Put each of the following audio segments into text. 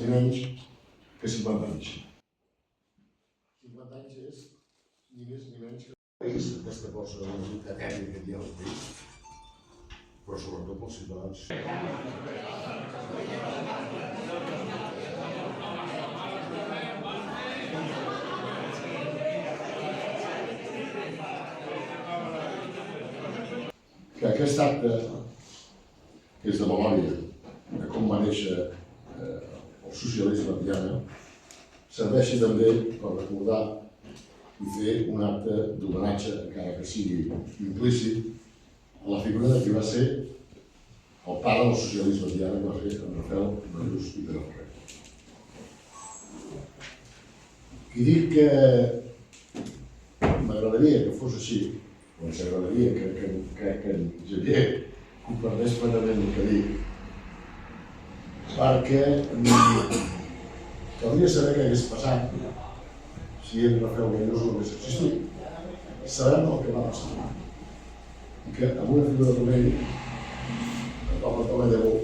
ni menys que 50 anys. 50 anys és ni més ni menys que el país, aquesta força de legitimitat ètnica que hi ha al país, però sobretot pels ciutadans. Que aquest acte, que és de memòria de com va néixer el socialisme a Tiana, serveixi també per recordar i fer un acte d'homenatge, encara que sigui implícit, a la figura de qui va ser el pare del socialisme a Tiana, que va ser en Rafael Ballús i Pereferrer. I dic que m'agradaria que fos així, o ens agradaria que en Xavier comparteix plenament el que dic, perquè caldria saber què hagués passat si en Rafael Ballús no hagués existit. Sabem el que va passar. I que amb una figura com ell, el poble de la Llavor,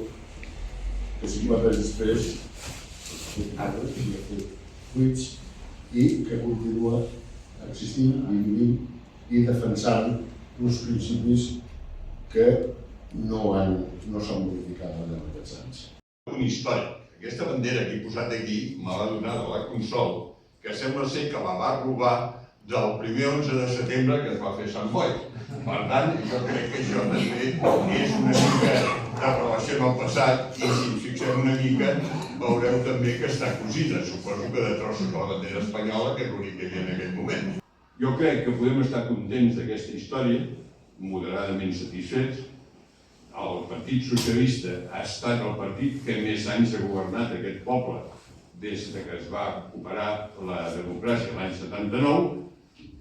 que 50 anys després ha fet arbres i ha fet fruits i que continua existint i vivint i defensant uns principis que no s'han modificat al llarg d'aquests anys. Un històric. Aquesta bandera que he posat aquí me l'ha donada la Consol, que sembla ser que la va robar del primer 11 de setembre que es va fer Sant Boi. Per tant, jo crec que això també és una mica de relació amb el passat i si ens fixem una mica veureu també que està cosida, suposo que de trossos de la bandera espanyola, que és l'únic que hi havia en aquell moment. Jo crec que podem estar contents d'aquesta història, moderadament satisfets. El Partit Socialista ha estat el partit que més anys ha governat aquest poble des que es va recuperar la democràcia l'any 79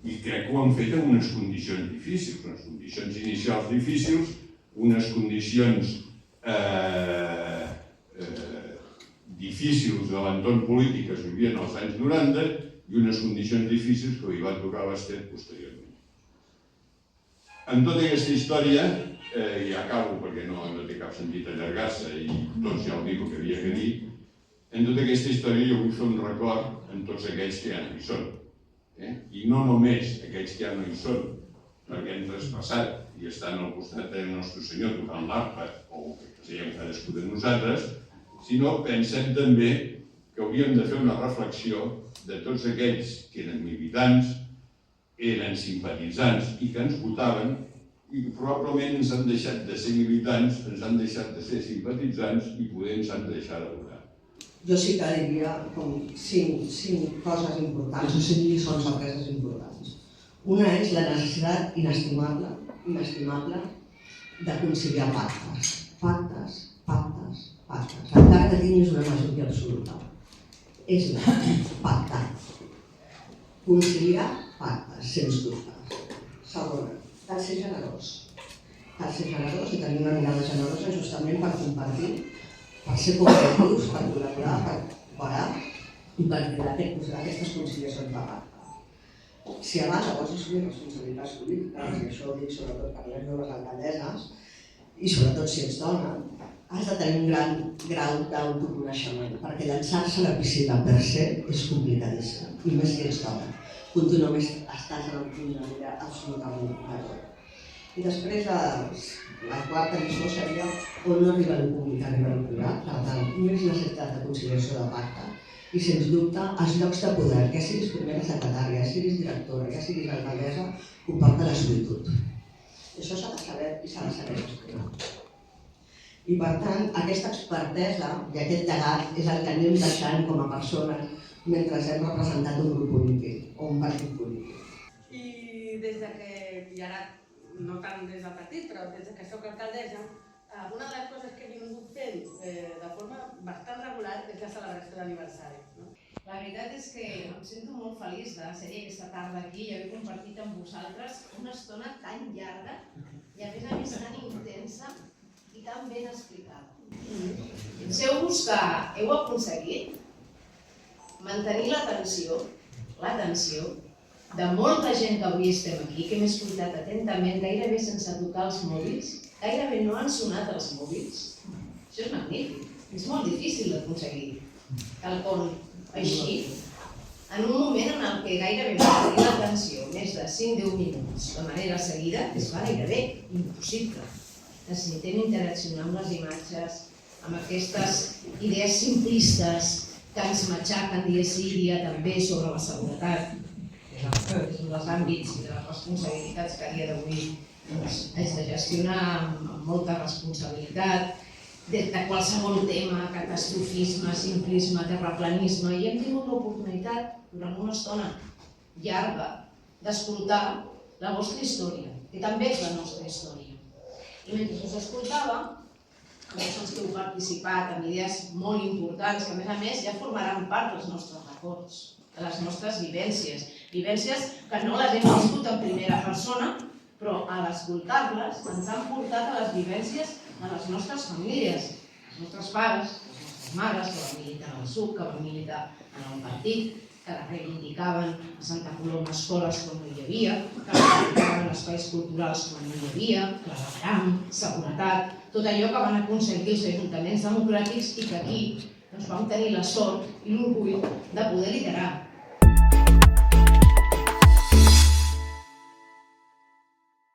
i crec que ho han fet en unes condicions difícils, unes condicions inicials difícils, unes condicions difícils de l'entorn polític que es vivien als anys 90 i unes condicions difícils que li va tocar a l'Estat posteriorment. En tota aquesta història, i acabo perquè no té cap sentit allargar-se i tots ja heu dit el que havia que dir, en tota aquesta història jo vull fer un record en tots aquells que ja no hi són. I no només aquells que ja no hi són, perquè han traspassat i estan al costat del nostre senyor tocant l'arpa o que siguem cadascú de nosaltres, sinó pensem també que hauríem de fer una reflexió de tots aquells que eren militants, eren simpatitzants i que ens votaven i que probablement ens han deixat de ser militants, ens han deixat de ser simpatitzants i poder ens han de deixar de votar. Jo sí que diria com 5 coses importants, o 5 lliçons apreses importants. Una és la necessitat inestimable de conciliar pactes. Pactes. Encara que tinguis una majoria absoluta. És pactar. Conciliar pactes, sens dubte. Segona, cal ser generós. Cal ser generós i tenir una mirada generosa justament per compartir, per ser cooperatius, per col·laborar, per cooperar i per crear aquestes conciliacions de pacte. Si a banda vols assumir responsabilitats polítiques, i això ho dic sobretot per les joves alcaldesses, i sobretot si ets dona, has de tenir un gran grau d'autoconeixement, perquè llançar-se a la piscina per se és complicadíssim, i més si ets dona. Tu només estàs en el punt de mira absolutament de tot. I després la quarta lliçó seria on no arriba el públic, arriba el privat, per tant, més necessitat de conciliació de pacte i, sens dubte, els llocs de poder, ja siguis primera secretària, ja siguis directora, ja siguis alcaldessa, comporta la solitud. I això s'ha de saber i s'ha de saber gestionar. I, per tant, aquesta expertesa i aquest llegat és el que anem deixant com a persones mentre hem representat un grup polític o un partit polític. I des que, i ara no tant des del partit, però des que soc alcaldessa, una de les coses que he vingut fent de forma bastant regular és la celebració d'aniversari. La veritat és que em sento molt feliç de ser aquesta tarda aquí i haver compartit amb vosaltres una estona tan llarga i a més tan intensa i tan ben explicada. Penseu-vos que heu aconseguit mantenir l'atenció de molta gent que avui estem aquí, que hem escoltat atentament, gairebé sense tocar els mòbils, gairebé no han sonat els mòbils. Això és magnífic, és molt difícil d'aconseguir. quelcom així, en un moment en el que gairebé va tenir l'atenció més de 5-10 minuts de manera seguida, és gairebé impossible. Necessitem interaccionar amb les imatges, amb aquestes idees simplistes que ens matxaquen dia sí dia també sobre la seguretat, que és un dels àmbits i de les responsabilitats que a dia d'avui haig de gestionar amb molta responsabilitat, de qualsevol tema, catastrofisme, simplisme, terraplanisme, i hem tingut l'oportunitat durant una estona llarga d'escoltar la vostra història, que també és la nostra història. I mentre us escoltava, tots els que heu participat amb idees molt importants, que a més ja formaran part dels nostres records, de les nostres vivències, vivències que no les hem viscut en primera persona, però a l'escoltar-les ens han portat a les vivències de les nostres famílies, els nostres pares, les nostres mares, que van militar al SUC, que van militar en el partit, que reivindicaven a Santa Coloma escoles quan no hi havia, que reivindicaven espais culturals quan no hi havia, clavegram, seguretat, tot allò que van aconseguir els ajuntaments democràtics i que aquí vam tenir la sort i l'orgull de poder liderar.